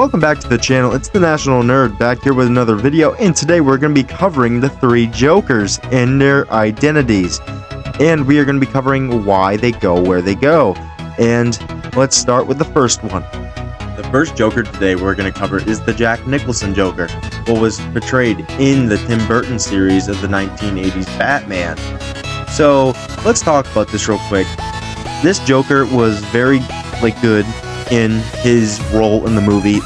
welcome back to the channel. It's the National Nerd back here with another video, and today we're going to be covering the three Jokers and their identities. And we are going to be covering why they go where they go. And let's start with the first one. The first Joker today we're going to cover is the Jack Nicholson Joker, what was portrayed in the Tim Burton series of the 1980s Batman. So let's talk about this real quick. This Joker was very good in his role in the movie.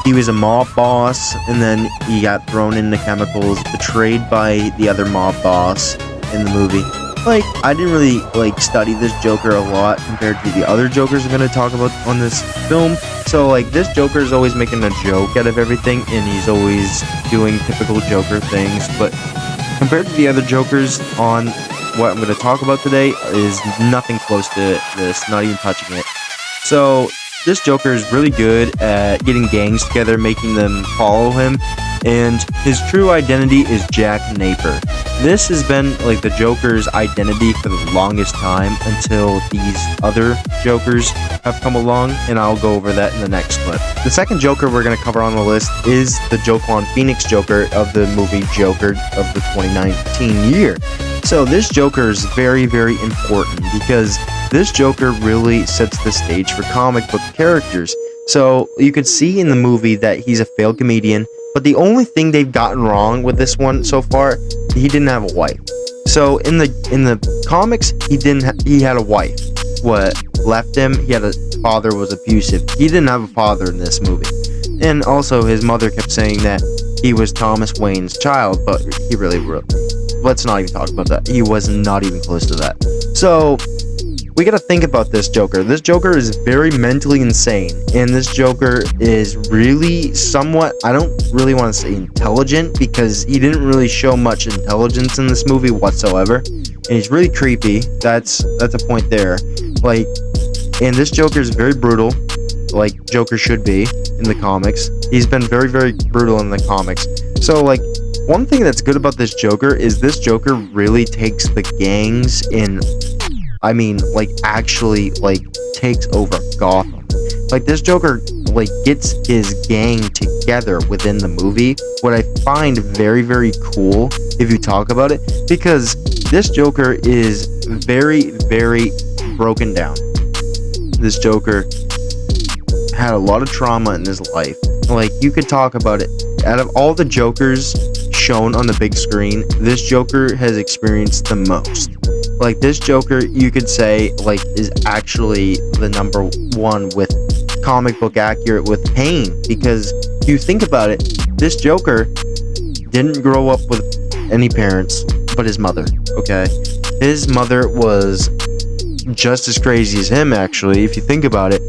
He was a mob boss, and then he got thrown into chemicals, betrayed by the other mob boss in the movie. I didn't really study this Joker a lot compared to the other Jokers I'm going to talk about on this film. So this Joker is always making a joke out of everything, and he's always doing typical Joker things. But compared to the other Jokers on what I'm going to talk about today is nothing close to this, not even touching it. So this Joker is really good at getting gangs together, making them follow him, and his true identity is Jack Napier. This has been the Joker's identity for the longest time until these other Jokers have come along, and I'll go over that in the next clip. The second Joker we're going to cover on the list is the Joaquin Phoenix Joker of the movie Joker of the 2019 year. So this Joker is very, very important because this Joker really sets the stage for comic book characters. So you could see in the movie that he's a failed comedian, but the only thing they've gotten wrong with this one so far, he didn't have a wife. So in the comics, he had a wife. What left him? He had a father was abusive. He didn't have a father in this movie. And also his mother kept saying that he was Thomas Wayne's child, but he really let's not even talk about that. He was not even close to that. So we gotta think about this Joker. This Joker is very mentally insane, and this Joker is really somewhat, I don't really want to say intelligent, because he didn't really show much intelligence in this movie whatsoever, and he's really creepy. That's a point there. And this Joker is very brutal, like Joker should be in the comics. He's been very, very brutal in the comics. So one thing that's good about this Joker is this Joker really takes the gangs in, actually takes over Gotham. This Joker gets his gang together within the movie, what I find very, very cool if you talk about it, because this Joker is very, very broken down. This Joker had a lot of trauma in his life. You could talk about it. Out of all the Jokers shown on the big screen, this Joker has experienced the most. This Joker, you could say, is actually the number one with comic book accurate with pain, because you think about it, this Joker didn't grow up with any parents but his mother, okay? His mother was just as crazy as him, actually, if you think about it,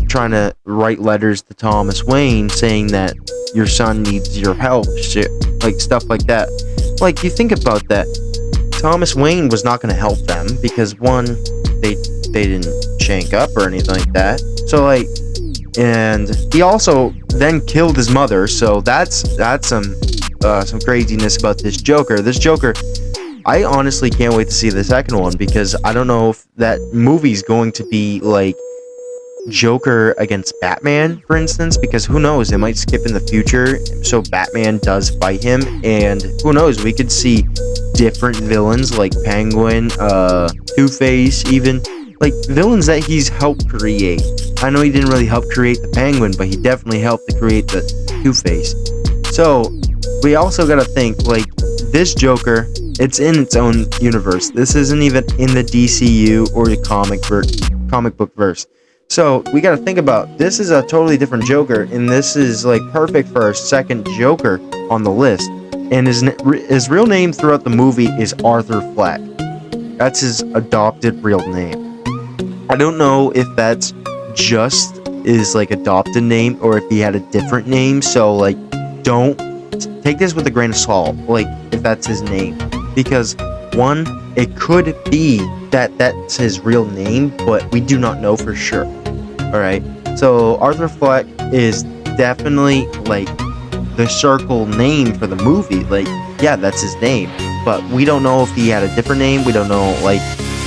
trying to write letters to Thomas Wayne saying that your son needs your help, shit, stuff like that. You think about that, Thomas Wayne was not going to help them because, one, they didn't shank up or anything like that. So and he also then killed his mother. So that's some craziness about this Joker. This Joker, I honestly can't wait to see the second one, because I don't know if that movie's going to be Joker against Batman, for instance, because who knows, it might skip in the future, so Batman does fight him, and who knows, we could see different villains like Penguin, Two-Face, even villains that he's helped create. I know he didn't really help create the Penguin, but he definitely helped to create the Two-Face. So we also gotta think, this Joker, it's in its own universe. This isn't even in the DCU or the comic book verse. So we got to think about, this is a totally different Joker, and this is perfect for our second Joker on the list. And his real name throughout the movie is Arthur Fleck. That's his adopted real name. I don't know if that's just his adopted name or if he had a different name. So don't take this with a grain of salt, if that's his name, because one, it could be that that's his real name, but we do not know for sure. Alright, so Arthur Fleck is definitely the circle name for the movie. Yeah, that's his name, but we don't know if he had a different name. We don't know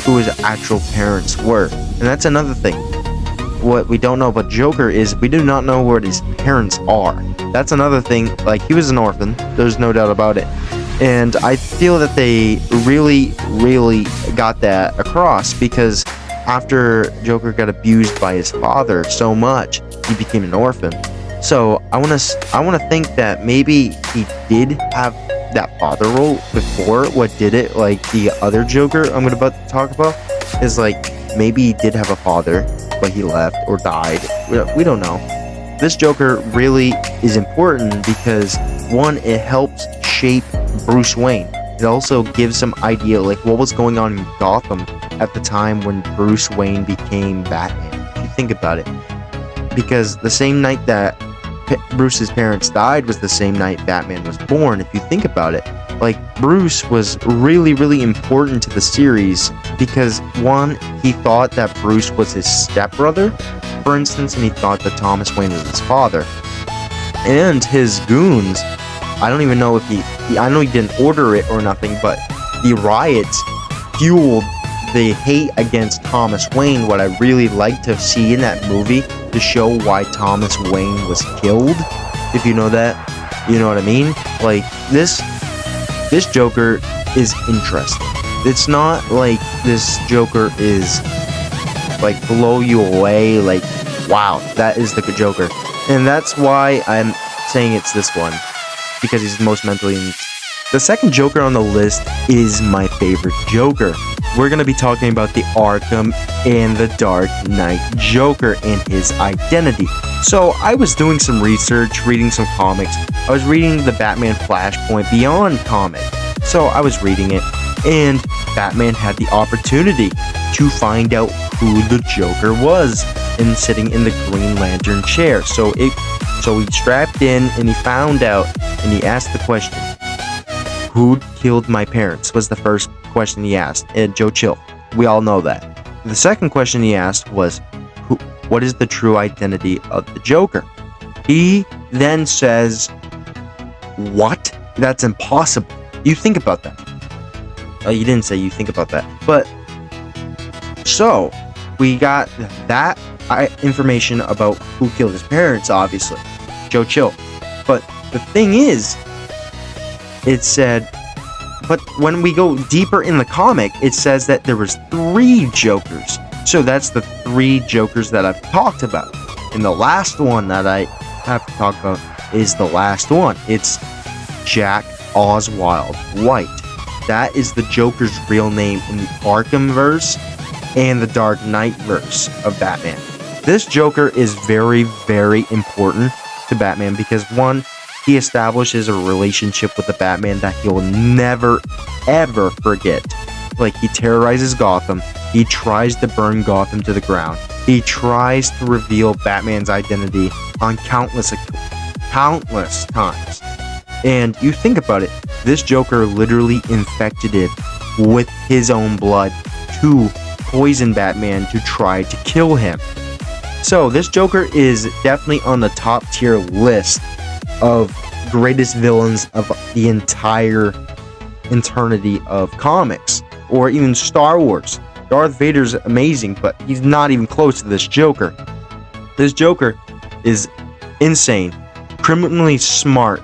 who his actual parents were, and that's another thing. what we don't know about Joker is we do not know what his parents are. That's another thing. Like, he was an orphan, there's no doubt about it, and I feel that they really got that across, because after Joker got abused by his father so much, he became an orphan. So I want to think that maybe he did have that father role before. What did it, like the other Joker I'm about to talk about, is like maybe he did have a father, but he left or died. We don't know. This Joker really is important because, one, it helps shape Bruce Wayne. It also gives some idea like what was going on in Gotham at the time when Bruce Wayne became Batman. If you think about it, because the same night that Bruce's parents died was the same night Batman was born. If you think about it, like, Bruce was really important to the series because, one, he thought that Bruce was his stepbrother, for instance, and he thought that Thomas Wayne was his father. And his goons, I don't even know if I know he didn't order it or nothing, but the riots fueled the hate against Thomas Wayne. What I really like to see in that movie to show why Thomas Wayne was killed, if you know that, you know what I mean? Like, this Joker is interesting. It's not like this Joker is like blow you away, like, wow, that is the good Joker. And that's why I'm saying it's this one, because he's the most mentally. The second Joker on the list is my favorite Joker. We're going to be talking about the Arkham and the Dark Knight Joker and his identity. So I was doing some research, reading some comics. I was reading the Batman Flashpoint Beyond comic. So I was reading it, and Batman had the opportunity to find out who the Joker was and sitting in the Green Lantern chair. So he strapped in and he found out, and he asked the question, who killed my parents? Was the first question he asked. And Joe Chill. We all know that. The second question he asked was, what is the true identity of the Joker? He then says, what? That's impossible. You think about that. You didn't say you think about that. But, so, we got that information about who killed his parents, obviously. Joe Chill. But the thing is, it said, but when we go deeper in the comic, it says that there was 3 Jokers. So that's the 3 Jokers that I've talked about. And the last one that I have to talk about is the last one. It's Jack Oswald White. That is the Joker's real name in the Arkhamverse and the Dark Knight verse of Batman. This Joker is very important to Batman because, one, he establishes a relationship with the Batman that he'll never, ever forget. Like, he terrorizes Gotham. He tries to burn Gotham to the ground. He tries to reveal Batman's identity on countless times. And you think about it, this Joker literally infected it with his own blood to poison Batman to try to kill him. So this Joker is definitely on the top tier list of greatest villains of the entire eternity of comics, or even Star Wars. Darth Vader's amazing, but he's not even close to this Joker. This Joker is insane, criminally smart.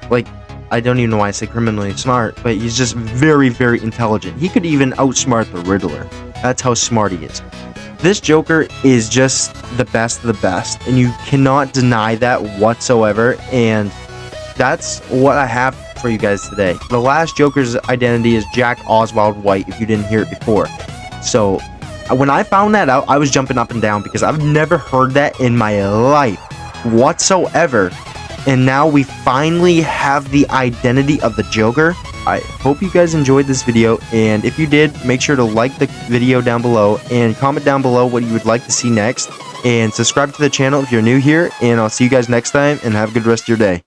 Like, I don't even know why I say criminally smart, but he's just very intelligent. He could even outsmart the Riddler. That's how smart he is. This Joker is just the best of the best, and you cannot deny that whatsoever, and that's what I have for you guys today. The last Joker's identity is Jack Oswald White, if you didn't hear it before. So, when I found that out, I was jumping up and down because I've never heard that in my life whatsoever. And now we finally have the identity of the Joker. I hope you guys enjoyed this video, and if you did, make sure to like the video down below and comment down below what you would like to see next, and subscribe to the channel if you're new here, and I'll see you guys next time, and have a good rest of your day.